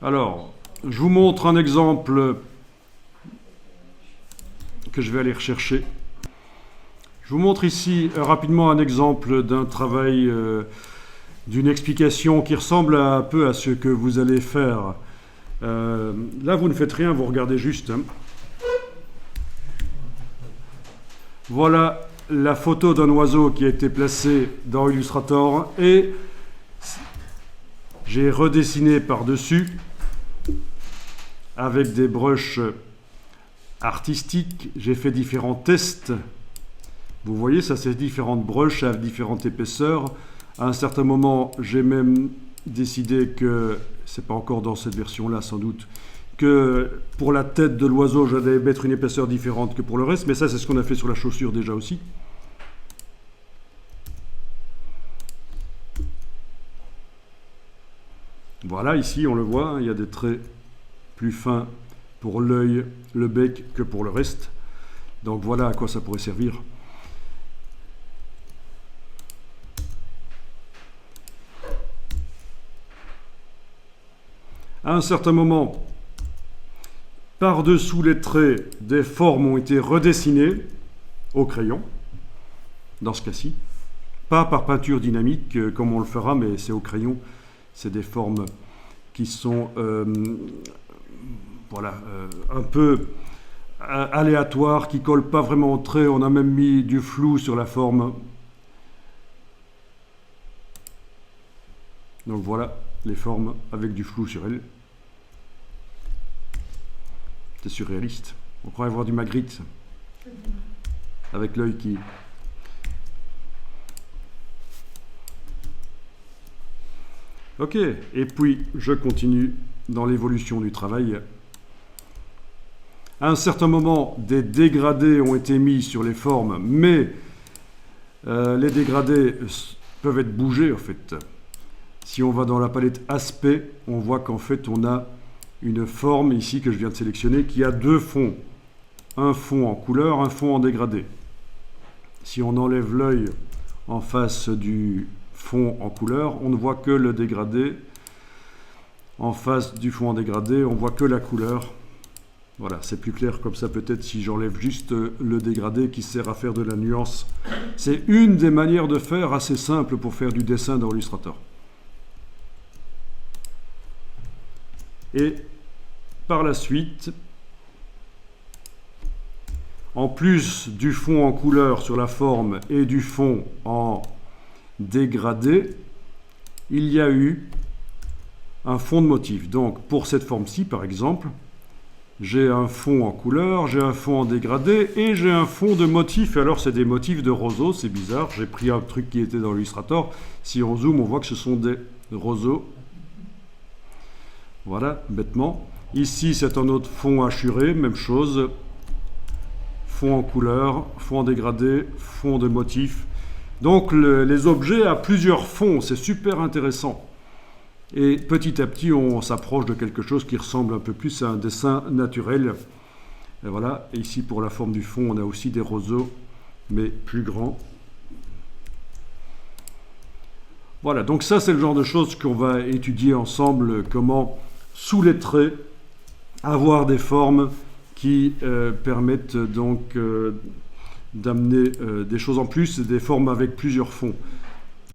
Alors, je vous montre un exemple que je vais aller rechercher. Je vous montre ici rapidement un exemple d'un travail, d'une explication qui ressemble un peu à ce que vous allez faire. Là, vous ne faites rien, vous regardez juste. Hein. Voilà la photo d'un oiseau qui a été placé dans Illustrator et j'ai redessiné par-dessus avec des brushes artistiques. J'ai fait différents tests. Vous voyez, ça c'est différentes brushes à différentes épaisseurs. À un certain moment, j'ai même décidé que, c'est pas encore dans cette version-là sans doute, que pour la tête de l'oiseau, j'allais mettre une épaisseur différente que pour le reste, mais ça c'est ce qu'on a fait sur la chaussure déjà aussi. Voilà, ici on le voit, il y a des traits plus fins pour l'œil, le bec que pour le reste. Donc voilà à quoi ça pourrait servir. À un certain moment, par-dessous les traits, des formes ont été redessinées au crayon, dans ce cas-ci. Pas par peinture dynamique, comme on le fera, mais c'est au crayon. C'est des formes qui sont un peu aléatoires, qui ne collent pas vraiment au trait. On a même mis du flou sur la forme. Donc voilà les formes avec du flou sur elles. C'est surréaliste. On croirait voir du Magritte avec l'œil qui... Ok, et puis je continue dans l'évolution du travail. À un certain moment, des dégradés ont été mis sur les formes, mais les dégradés peuvent être bougés en fait. Si on va dans la palette aspect, on voit qu'en fait on a une forme ici que je viens de sélectionner qui a deux fonds. Un fond en couleur, un fond en dégradé. Si on enlève l'œil en face du fond en couleur, on ne voit que le dégradé. En face du fond en dégradé, on voit que la couleur. Voilà, c'est plus clair comme ça peut-être si j'enlève juste le dégradé qui sert à faire de la nuance. C'est une des manières de faire assez simple pour faire du dessin dans Illustrator. Et par la suite, en plus du fond en couleur sur la forme et du fond en dégradé, il y a eu un fond de motif. Donc pour cette forme-ci, par exemple, j'ai un fond en couleur, j'ai un fond en dégradé et j'ai un fond de motif. Alors c'est des motifs de roseaux, c'est bizarre. J'ai pris un truc qui était dans l'Illustrator. Si on zoome, on voit que ce sont des roseaux. Voilà, bêtement. Ici, c'est un autre fond hachuré, même chose. Fond en couleur, fond en dégradé, fond de motif. Donc les objets à plusieurs fonds, c'est super intéressant. Et petit à petit, on s'approche de quelque chose qui ressemble un peu plus à un dessin naturel. Et voilà, et ici pour la forme du fond, on a aussi des roseaux, mais plus grands. Voilà, donc ça c'est le genre de choses qu'on va étudier ensemble, comment, sous les traits, avoir des formes qui permettent donc d'amener des choses en plus, des formes avec plusieurs fonds.